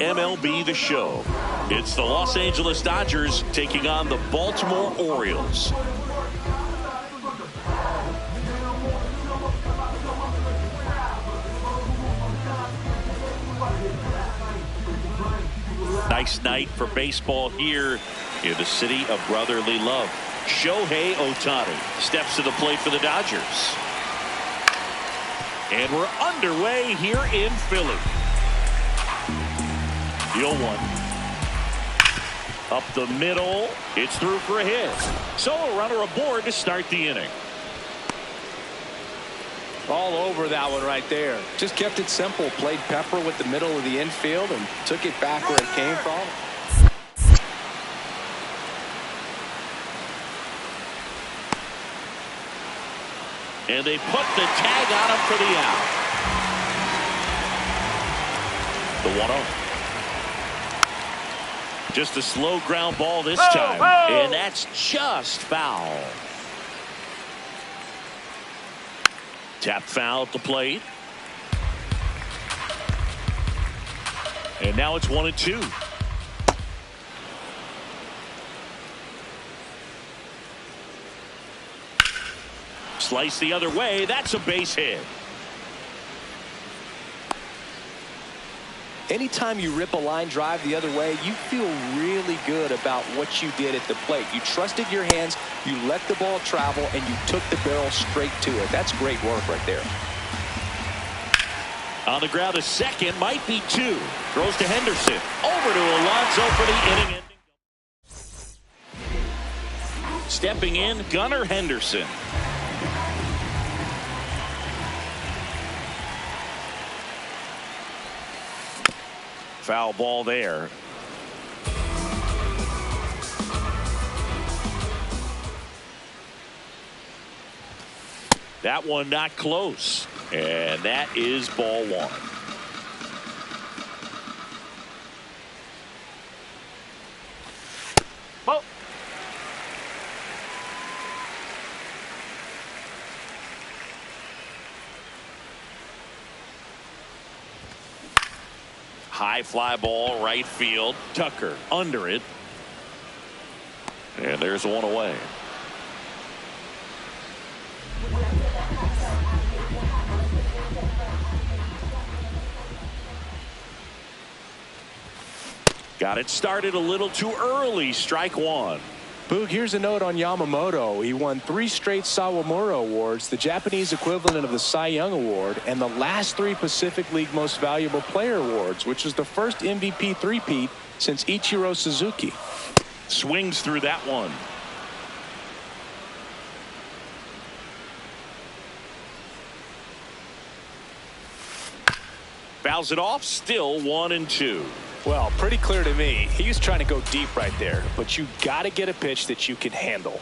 MLB The Show. It's the Los Angeles Dodgers taking on the Baltimore Orioles. Nice night for baseball here in the city of brotherly love. Shohei Ohtani steps to the plate for the Dodgers. And we're underway here in Philly. Deal one. Up the middle. It's through for a hit. So a runner aboard to start the inning. All over that one right there. Just kept it simple. Played pepper with the middle of the infield and took it back where it came from. And they put the tag on him for the out. The 1-0. Just a slow ground ball this time. And that's just foul. Tap foul at the plate. And now it's 1-2. Slice the other way. That's a base hit. Anytime you rip a line drive the other way, you feel really good about what you did at the plate. You trusted your hands, you let the ball travel, and you took the barrel straight to it. That's great work right there. On the ground, a second, might be two. Throws to Henderson. Over to Alonso for the inning ending. Stepping in, Gunnar Henderson. Foul ball there. That one not close. And that is ball one. Oh. High fly ball, right field. Tucker under it. And there's one away. Got it started a little too early. Strike one. Boog, here's a note on Yamamoto. He won 3 straight Sawamura Awards, the Japanese equivalent of the Cy Young Award, and the last 3 Pacific League Most Valuable Player Awards, which is the first MVP three-peat since Ichiro Suzuki. Swings through that one. Fouls it off. Still 1-2. Well, pretty clear to me. He was trying to go deep right there, but you got to get a pitch that you can handle.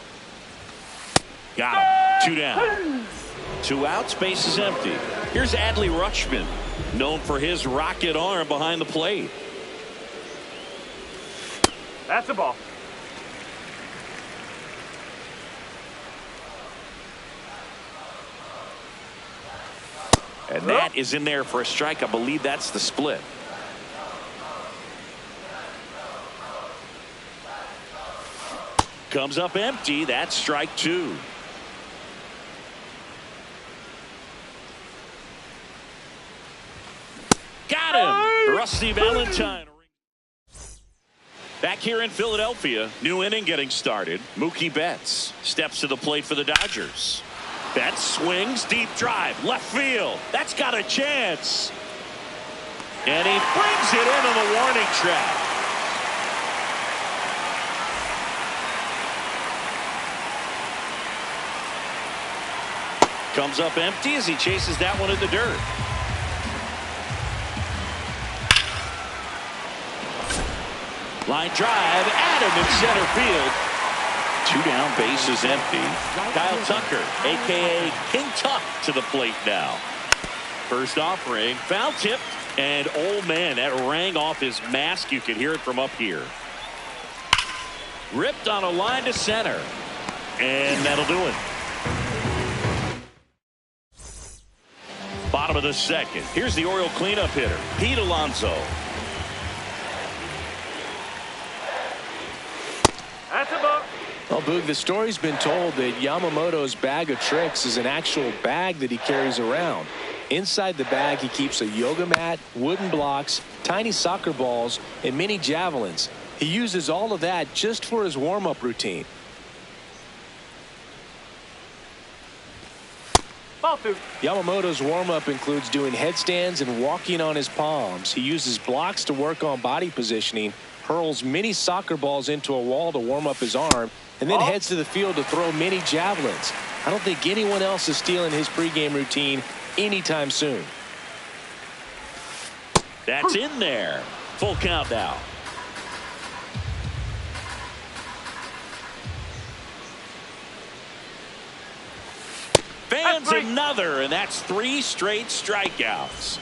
Got him. 2 down. 2 outs. Base is empty. Here's Adley Rutschman, known for his rocket arm behind the plate. That's a ball. And that is in there for a strike. I believe that's the split. Comes up empty. That's strike 2. Got him. Rusty Valentine. Back here in Philadelphia, new inning getting started. Mookie Betts steps to the plate for the Dodgers. Betts swings, deep drive, left field. That's got a chance. And he brings it into the warning track. Comes up empty as he chases that one in the dirt. Line drive, Adam in center field. 2 down, base is empty. Kyle Tucker, a.k.a. King Tuck, to the plate now. First offering, foul tip, and oh man, that rang off his mask. You could hear it from up here. Ripped on a line to center, and that'll do it. Bottom of the second. Here's the Oriole cleanup hitter, Pete Alonso. Well, Boog, the story's been told that Yamamoto's bag of tricks is an actual bag that he carries around. Inside the bag, he keeps a yoga mat, wooden blocks, tiny soccer balls, and mini javelins. He uses all of that just for his warm-up routine. Yamamoto's warm-up includes doing headstands and walking on his palms. He uses blocks to work on body positioning, hurls mini soccer balls into a wall to warm up his arm, and then heads to the field to throw mini javelins. I don't think anyone else is stealing his pregame routine anytime soon. That's in there. Full count now. Fans another, and that's 3 straight strikeouts.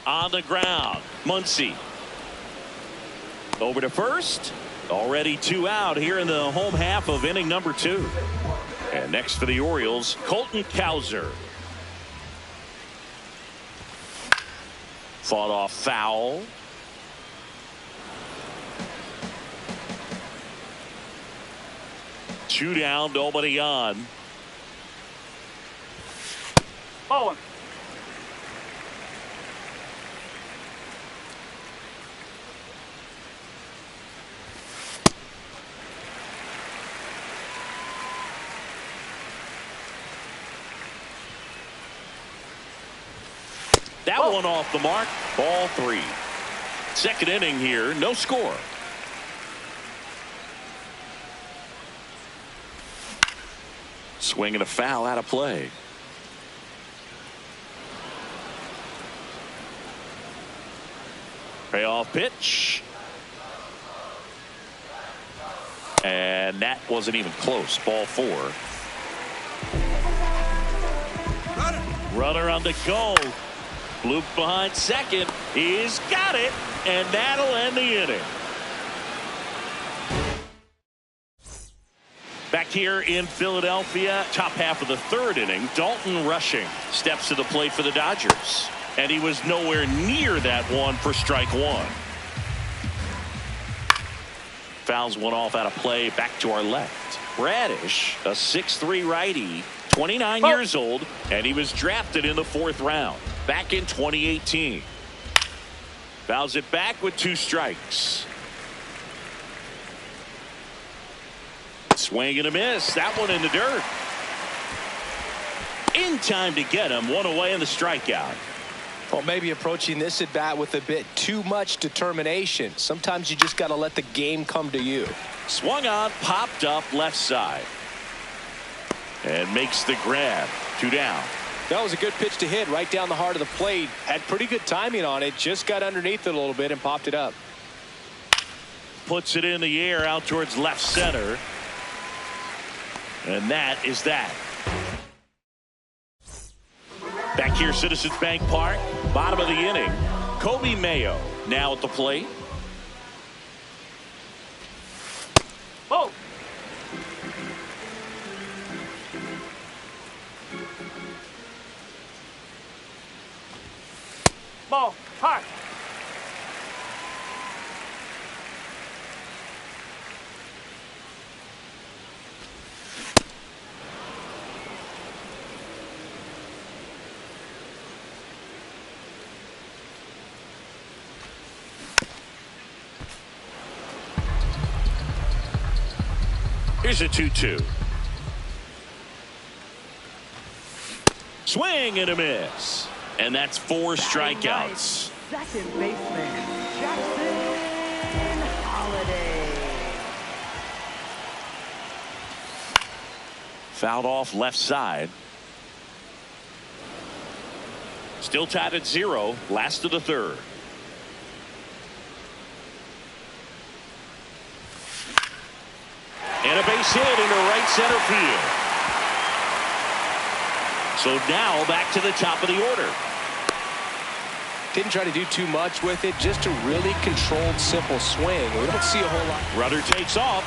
On the ground, Muncy. Over to first. Already 2 out here in the home half of inning number 2. And next for the Orioles, Colton Cowser. Fought off foul. Two down, nobody on. Bowling. That one off the mark. Ball 3. Second inning here. No score. Swing and a foul out of play. Payoff pitch. And that wasn't even close. Ball 4. Runner on the go. Bloop behind second. He's got it, and that'll end the inning. Back here in Philadelphia, top half of the 3rd inning, Dalton Rushing steps to the plate for the Dodgers. And he was nowhere near that one for strike 1. Fouls one off out of play. Back to our left. Radish, a 6'3" righty, 29 years old, and he was drafted in the 4th round. Back in 2018. Fouls it back with 2 strikes. Swing and a miss. That one in the dirt. In time to get him. One away in the strikeout. Well, maybe approaching this at bat with a bit too much determination. Sometimes you just got to let the game come to you. Swung on, popped up left side. And makes the grab. 2 down. That was a good pitch to hit right down the heart of the plate. Had pretty good timing on it. Just got underneath it a little bit and popped it up. Puts it in the air out towards left center. And that is that. Back here, Citizens Bank Park, bottom of the inning. Kobe Mayo now at the plate. Oh. Ball, high. Here's a 2-2. Swing and a miss. And that's 4 strikeouts. Second baseman, Jackson Holiday. Fouled off left side. Still tied at 0. Last of the 3rd. And a base hit into right center field. So now back to the top of the order. Didn't try to do too much with it. Just a really controlled, simple swing. We don't see a whole lot. Runner takes off.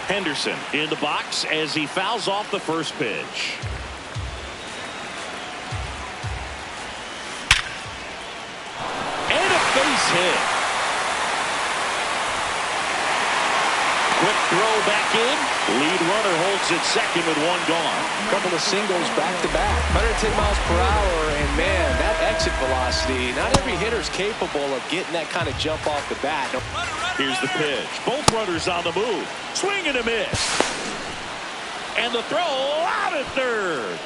Henderson in the box as he fouls off the first pitch. And a base hit. Quick throw back in. Lead runner holds it second with one gone. A couple of singles back-to-back. 110 miles per hour, and man, that exit velocity, not every hitter's capable of getting that kind of jump off the bat. Here's the pitch. Both runners on the move. Swing and a miss. And the throw out at third.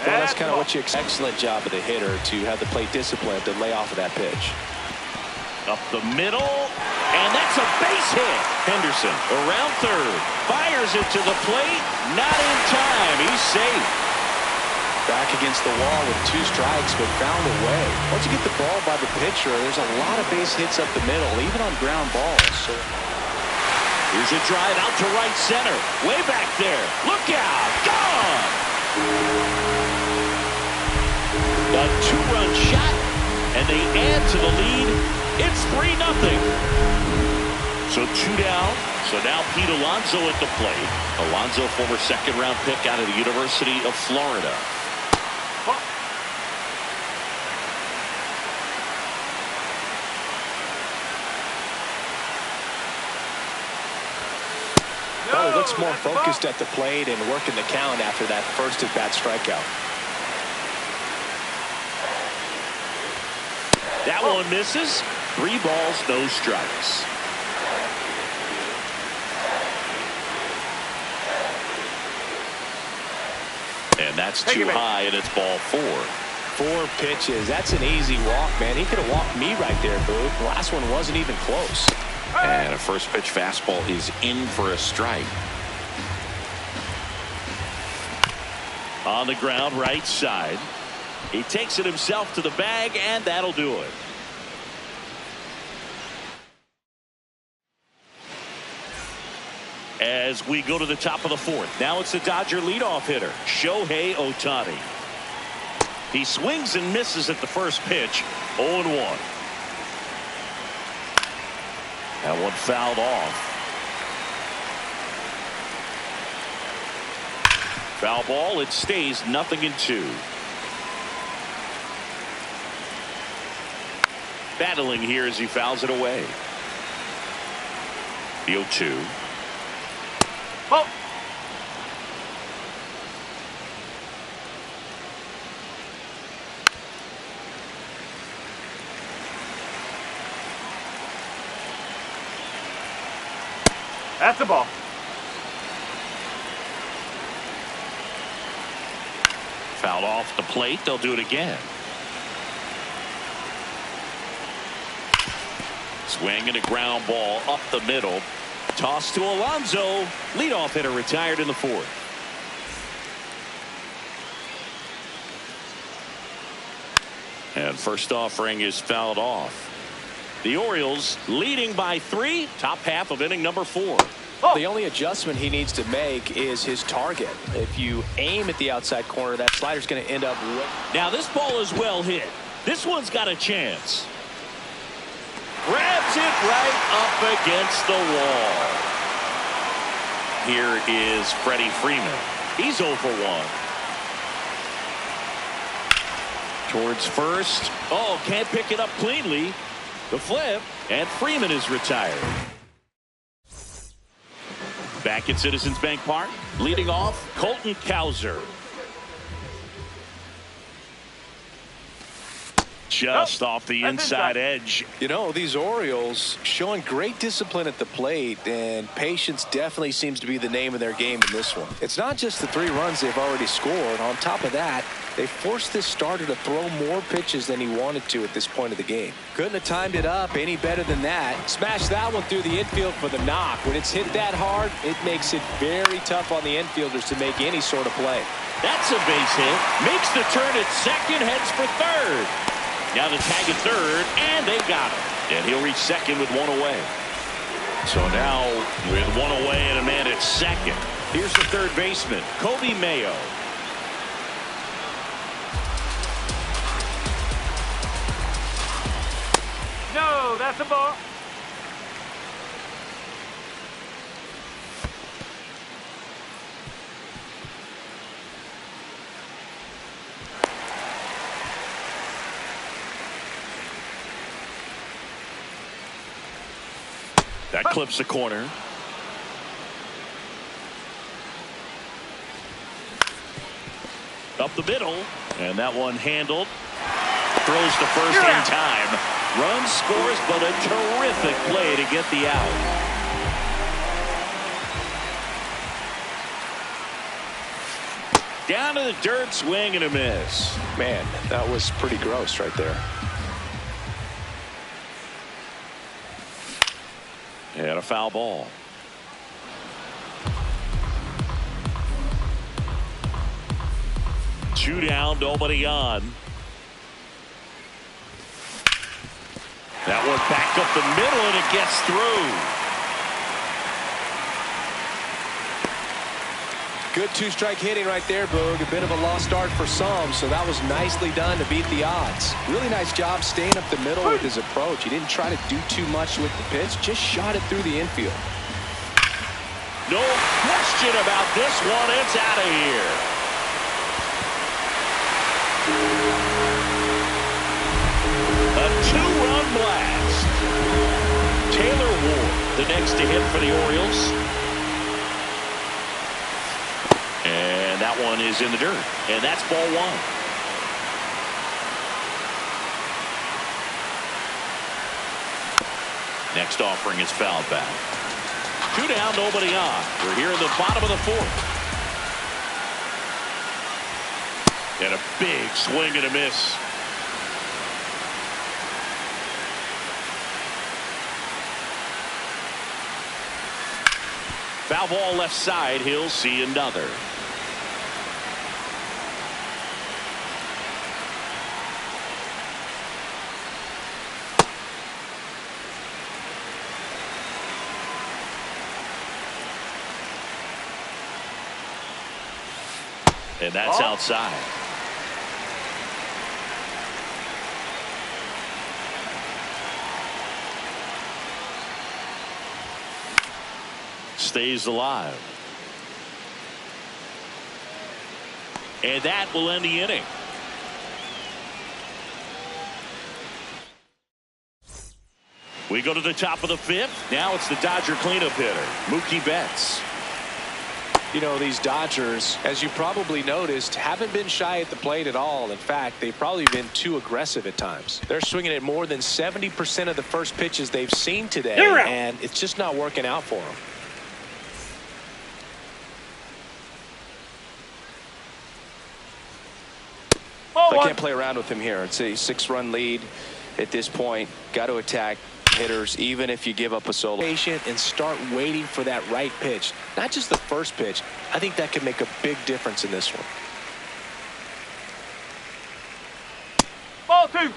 Well, that's kind of what you expect. Excellent job of the hitter to have the plate discipline to lay off of that pitch. Up the middle, and that's a base hit. Henderson around third, fires it to the plate, not in time. He's safe. Back against the wall with 2 strikes, but found a way. Once you get the ball by the pitcher, there's a lot of base hits up the middle, even on ground balls. So here's a drive out to right center, way back there. Look out, gone. A 2-run shot, and they add to the lead. It's 3-0. So 2 down. So now Pete Alonso at the plate. Alonso, former second-round pick out of the University of Florida. Well, he looks more focused at the plate and working the count after that first at-bat strikeout. That one misses. 3 balls, no strikes. And that's too high, and it's ball 4. 4 pitches. That's an easy walk, man. He could have walked me right there, Boo. The last one wasn't even close. And a first pitch fastball is in for a strike. On the ground, right side. He takes it himself to the bag, and that'll do it. As we go to the top of the 4th, now it's the Dodger leadoff hitter, Shohei Ohtani. He swings and misses at the first pitch, 0-1. That one fouled off. Foul ball, it stays 0-2. Battling here as he fouls it away. The 0-2. Oh. That's the ball. Fouled off the plate. They'll do it again. Swing and a ground ball up the middle. Toss to Alonso. Leadoff hitter retired in the 4th. And first offering is fouled off. The Orioles leading by 3. Top half of inning number 4. Oh. The only adjustment he needs to make is his target. If you aim at the outside corner, that slider's going to end up. Now this ball is well hit. This one's got a chance. Grabs it right up against the wall. Here is Freddie Freeman. He's 0 for 1. Towards first. Oh, can't pick it up cleanly. The flip, and Freeman is retired. Back at Citizens Bank Park, leading off, Colton Cowser. Just off the inside edge. You know, these Orioles showing great discipline at the plate, and patience definitely seems to be the name of their game in this one. It's not just the 3 runs they've already scored. On top of that, they forced this starter to throw more pitches than he wanted to at this point of the game. Couldn't have timed it up any better than that. Smashed that one through the infield for the knock. When it's hit that hard, it makes it very tough on the infielders to make any sort of play. That's a base hit. Makes the turn at second, heads for third. Now the tag at third, and they got him. And he'll reach second with 1 away. So now with 1 away and a man at second. Here's the third baseman, Kobe Mayo. No. Oh, that's a ball. That clips the corner. Up the middle, and that one handled. Throws to first in time. Run scores, but a terrific play to get the out. Down to the dirt, swing and a miss. Man, that was pretty gross right there. And a foul ball. Two down, nobody on. That one back up the middle, and it gets through. Good two-strike hitting right there, Boog. A bit of a lost start for some, so that was nicely done to beat the odds. Really nice job staying up the middle with his approach. He didn't try to do too much with the pitch, just shot it through the infield. No question about this one. It's out of here. A two-run blast. Taylor Ward, the next to hit for the Orioles. And that one is in the dirt. And that's ball one. Next offering is fouled back. Two down, nobody on. We're here in the bottom of the fourth. And a big swing and a miss. Foul ball left side. He'll see another. And that's outside. Stays alive. And that will end the inning. We go to the top of the fifth. Now it's the Dodger cleanup hitter, Mlb26. You know, these Dodgers, as you probably noticed, haven't been shy at the plate at all. In fact, they've probably been too aggressive at times. They're swinging at more than 70% of the first pitches they've seen today, and it's just not working out for them. I can't play around with him here. It's a 6-run lead at this point. Got to attack hitters, even if you give up a solo. Patient and start waiting for that right pitch. Not just the first pitch. I think that could make a big difference in this one. Ball two.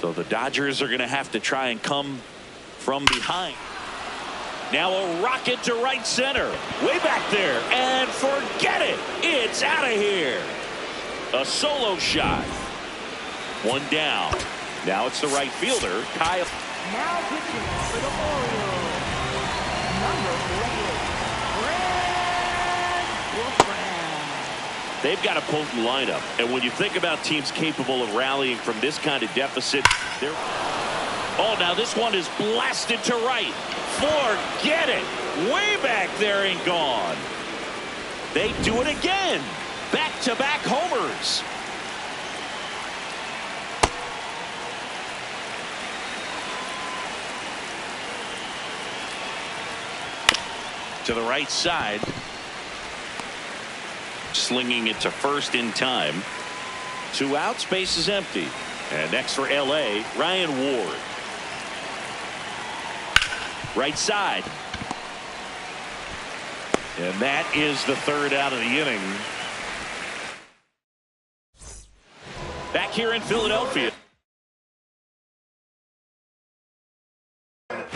So the Dodgers are going to have to try and come from behind. Now a rocket to right center. Way back there. And forget it. It's out of here. A solo shot. One down. Now it's the right fielder, Kyle. Now pitching for the Orioles, number 48, They've got a potent lineup, and when you think about teams capable of rallying from this kind of deficit, they're... Oh, now this one is blasted to right. Forget it. Way back there and gone. They do it again. Back-to-back homers. To the right side. Slinging it to first in time. 2 outs, base is empty. And next for LA, Ryan Ward. Right side. And that is the third out of the inning. Back here in Philadelphia.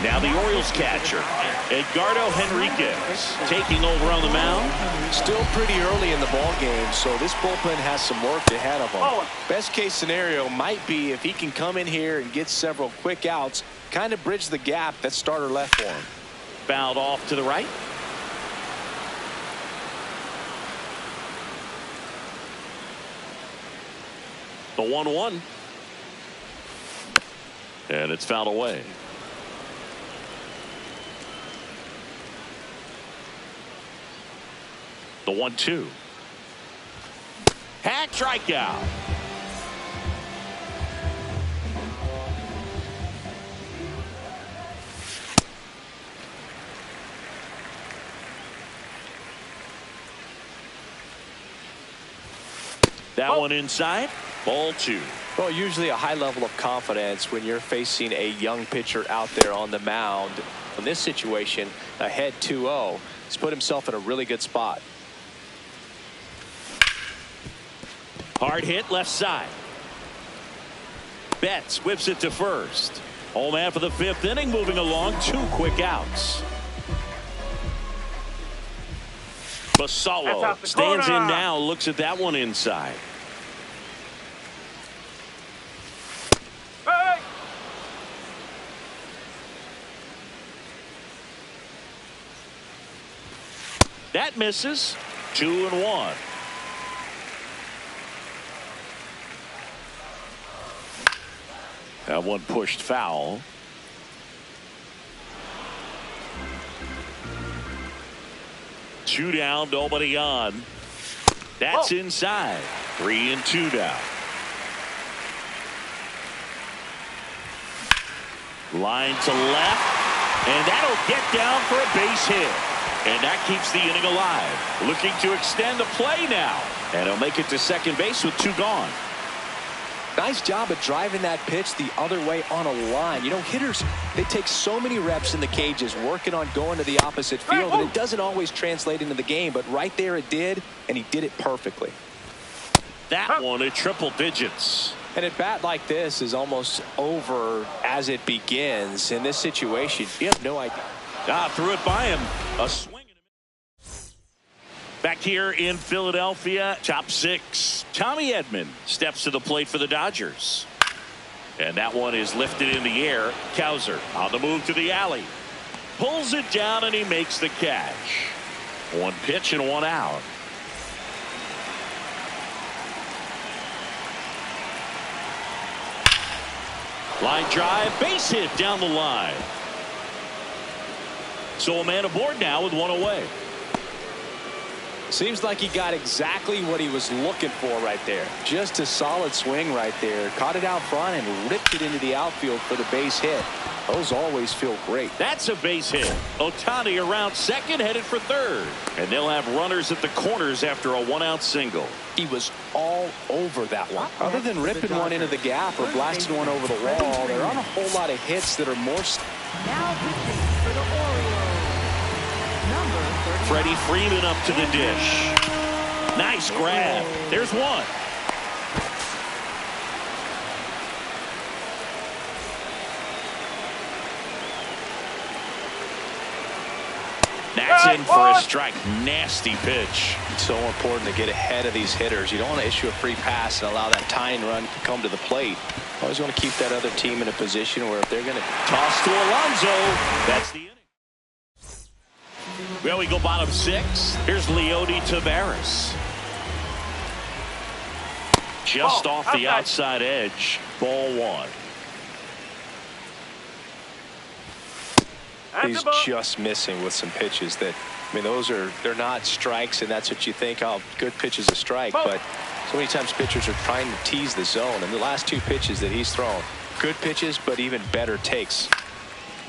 Now the Orioles Royals catcher, Edgardo Henriquez, taking over on the mound. Still pretty early in the ball game, so this bullpen has some work ahead of them. Best case scenario might be if he can come in here and get several quick outs, kind of bridge the gap that starter left for him. Fouled off to the right. The 1-1. And it's fouled away. The 1-2. Hack strikeout. That one inside. Ball 2. Well, usually a high level of confidence when you're facing a young pitcher out there on the mound. In this situation, ahead 2-0, he's put himself in a really good spot. Hard hit left side. Betts whips it to first. Home man for the 5th inning, moving along. 2 quick outs. Basallo stands in now, looks at that one inside. Hey! That misses. 2-1. That one pushed foul. Two down, nobody on. That's inside. 3-2 now. Line to left, and that'll get down for a base hit. And that keeps the inning alive. Looking to extend the play now. And he'll make it to second base with 2 gone. Nice job of driving that pitch the other way on a line. You know, hitters, they take so many reps in the cages working on going to the opposite field, and it doesn't always translate into the game, but right there it did, and he did it perfectly. That one at triple digits. And at bat like this is almost over as it begins. In this situation, you have no idea. Threw it by him. A swing. Back here in Philadelphia, top 6. Tommy Edman steps to the plate for the Dodgers. And that one is lifted in the air. Cowser on the move to the alley. Pulls it down and he makes the catch. 1 pitch and 1 out. Line drive, base hit down the line. So a man aboard now with 1 away. Seems like he got exactly what he was looking for right there. Just a solid swing right there. Caught it out front and ripped it into the outfield for the base hit. Those always feel great. That's a base hit. Ohtani around second, headed for third. And they'll have runners at the corners after a 1-out single. He was all over that one. Other than ripping one into the gap or blasting one over the wall, there aren't a whole lot of hits that are more... Now pitching for the Orioles, number 39. Freddie Freeman up to the dish. Nice grab. There's one. That's in for a strike. Nasty pitch. It's so important to get ahead of these hitters. You don't want to issue a free pass and allow that tying run to come to the plate. Always want to keep that other team in a position where if they're going to toss to Alonso, that's the inning. Well, we go bottom 6. Here's Leody Taveras. Just off the outside edge. Ball 1. He's just missing with some pitches that, I mean, they're not strikes, and that's what you think, oh, good pitch is a strike. But so many times pitchers are trying to tease the zone, and the last 2 pitches that he's thrown, good pitches, but even better takes.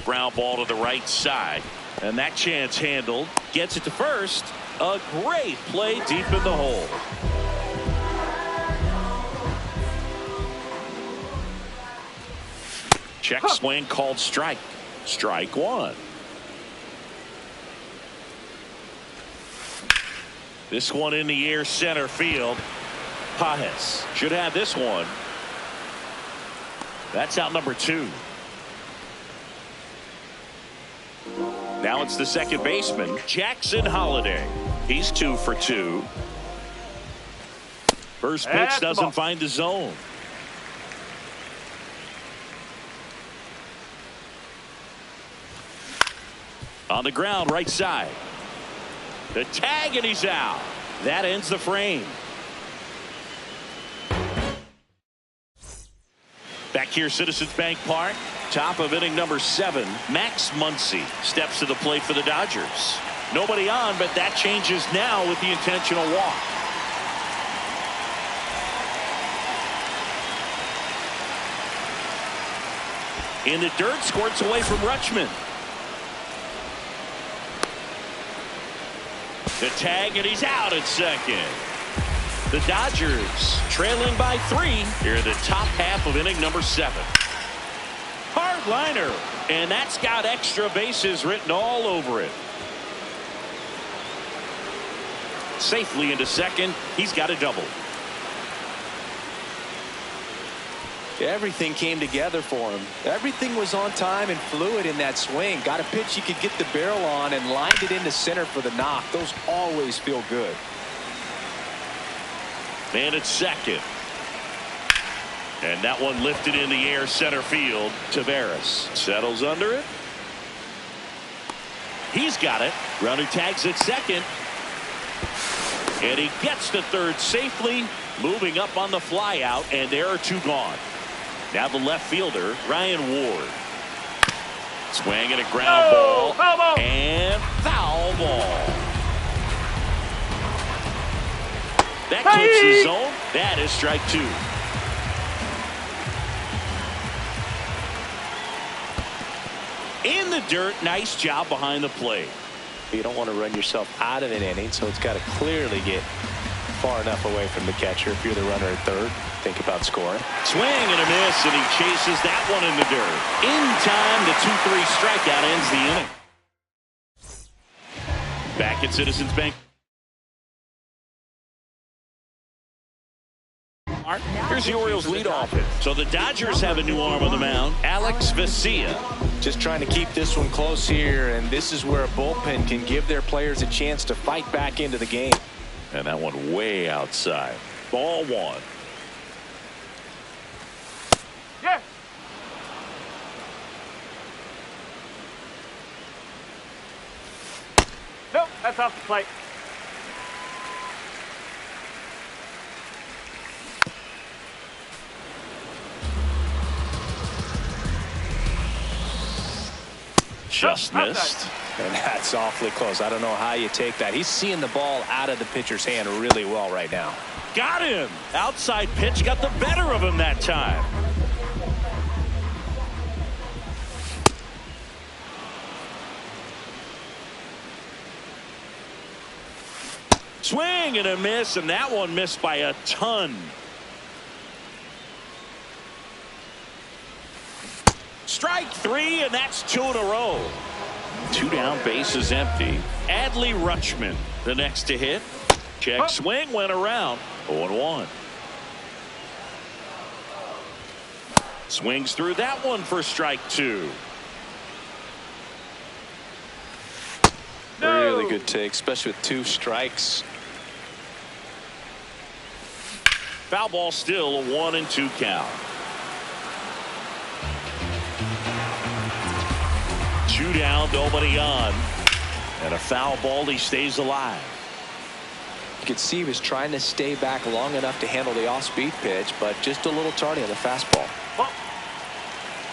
Ground ball to the right side, and that chance handled. Gets it to first. A great play deep in the hole. Check swing called strike. Strike 1. This one in the air center field. Pajes should have this one. That's out number 2. Now it's the second baseman, Jackson Holliday. He's 2 for 2. First pitch doesn't find the zone. On the ground, right side. The tag, and he's out. That ends the frame. Back here, Citizens Bank Park. Top of inning number 7. Max Muncy steps to the plate for the Dodgers. Nobody on, but that changes now with the intentional walk. In the dirt, squirts away from Rutschman. The tag, and he's out at second. The Dodgers trailing by 3 here in the top half of inning number 7. Hard liner, and that's got extra bases written all over it. Safely into second. He's got a double. Everything came together for him. Everything was on time and fluid in that swing. Got a pitch he could get the barrel on and lined it into center for the knock. Those always feel good. Man at second. And that one lifted in the air, center field. Taveras settles under it. He's got it. Runner tags at second. And he gets to third safely, moving up on the fly out, and there are 2 gone. Now the left fielder, Ryan Ward. Swing and a ground ball. Foul ball. And foul ball. That clips the zone. That is strike 2. In the dirt, nice job behind the plate. You don't want to run yourself out of an inning, so it's got to clearly get far enough away from the catcher. If you're the runner at third, think about scoring. Swing and a miss, and he chases that one in the dirt. In time, the 2-3 strikeout ends the inning. Back at Citizens Bank. Here's the Orioles leadoff. So the Dodgers have a new arm on the mound, Alex Vesia. Just trying to keep this one close here, and this is where a bullpen can give their players a chance to fight back into the game. And that one way outside. Ball 1. Yes. Nope, that's off the plate. Just missed. And that's awfully close. I don't know how you take that. He's seeing the ball out of the pitcher's hand really well right now. Got him. Outside pitch got the better of him that time. Swing and a miss, and that one missed by a ton. Strike 3, and that's 2 in a row. 2 down, bases empty. Adley Rutschman, the next to hit. Check swing, went around. 0-1. Swings through that one for strike 2. No. Really good take, especially with 2 strikes. Foul ball still, a 1-2 count. 2 down, nobody on. And a foul ball, he stays alive. You could see he was trying to stay back long enough to handle the off-speed pitch, but just a little tardy on the fastball.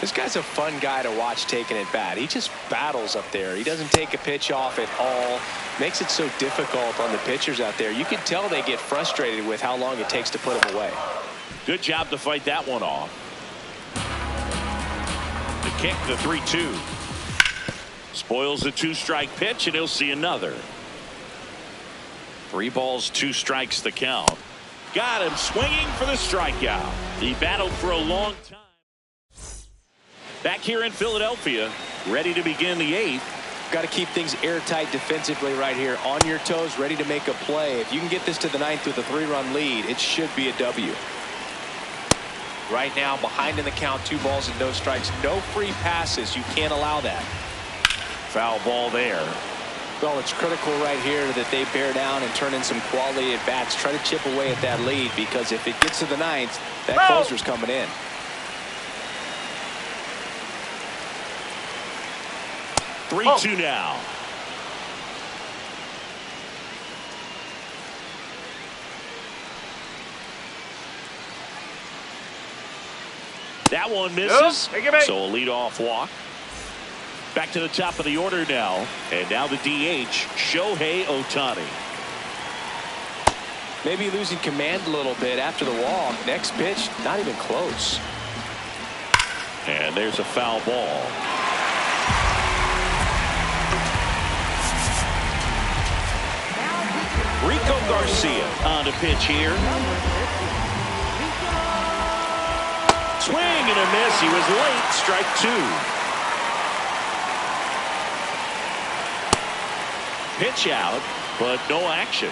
This guy's a fun guy to watch taking it bat. He just battles up there. He doesn't take a pitch off at all. Makes it so difficult on the pitchers out there. You can tell they get frustrated with how long it takes to put him away. Good job to fight that one off. The kick, the 3-2. Spoils the 2-strike pitch, and he'll see another. 3 balls, 2 strikes the count. Got him swinging for the strikeout. He battled for a long time. Back here in Philadelphia, ready to begin the 8th. Got to keep things airtight defensively right here. On your toes, ready to make a play. If you can get this to the 9th with a 3-run lead, it should be a W. Right now, behind in the count, 2 balls and no strikes. No free passes. You can't allow that. Foul ball there. Well, it's critical right here that they bear down and turn in some quality at bats. Try to chip away at that lead, because if it gets to the ninth, that closer's coming in. Oh. 3-2 now. That one misses. Nope. So a leadoff walk. Back to the top of the order now. And now the DH, Shohei Ohtani. Maybe losing command a little bit after the walk. Next pitch, not even close. And there's a foul ball. Rico Garcia on the pitch here. Swing and a miss. He was late. Strike two. Pitch out, but no action.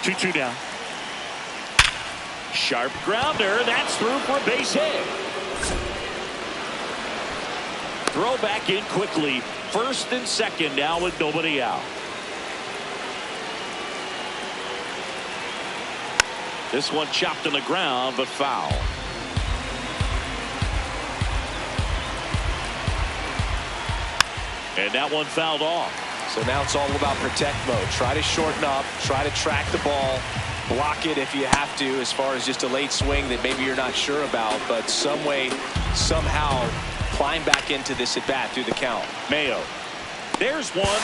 2-2 down. Sharp grounder. That's through for a base hit. Throw back in quickly. First and second now with nobody out. This one chopped on the ground, but foul. And that one fouled off. So now it's all about protect mode. Try to shorten up, try to track the ball, block it if you have to, as far as just a late swing that maybe you're not sure about, but some way, somehow climb back into this at bat through the count. Mayo. There's one.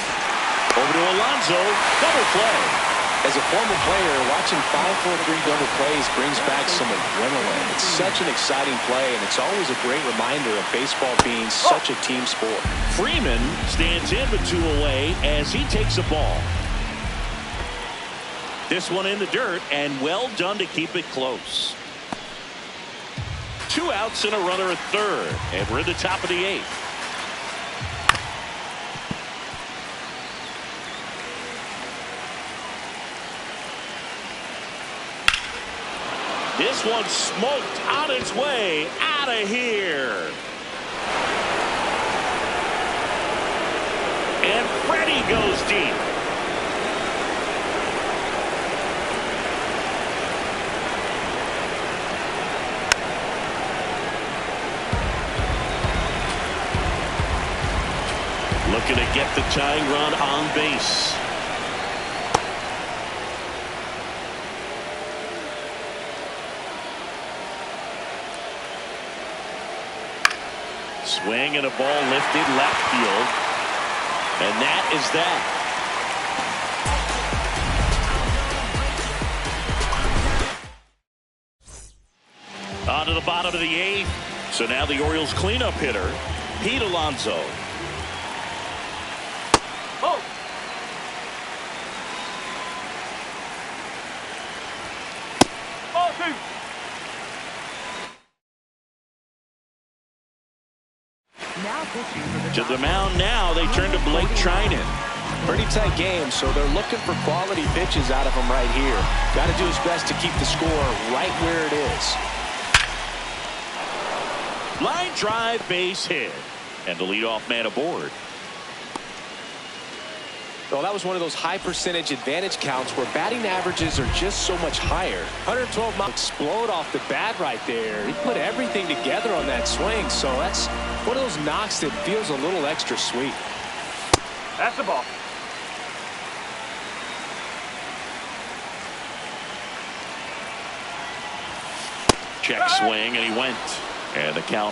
Over to Alonso. Double play. As a former player, watching 5-4-3 double plays brings back some adrenaline. It's such an exciting play, and it's always a great reminder of baseball being such a team sport. Freeman stands in with 2 away as he takes a ball. This one in the dirt, and well done to keep it close. 2 outs and a runner at third, and we're in the top of the 8th. This one smoked on its way out of here. And Freddie goes deep. Looking to get the tying run on base. Swing and a ball lifted left field. And that is that. On to the bottom of the 8th. So now the Orioles cleanup hitter, Pete Alonso. Oh. Ball 2. To the mound now, they turn to Blake Trinan. Pretty tight game, so they're looking for quality pitches out of him right here. Got to do his best to keep the score right where it is. Line drive, base hit. And the leadoff man aboard. Well, that was one of those high percentage advantage counts where batting averages are just so much higher. 112 miles explode off the bat right there. He put everything together on that swing, so that's one of those knocks that feels a little extra sweet. That's the ball. Check swing, and he went. And the count.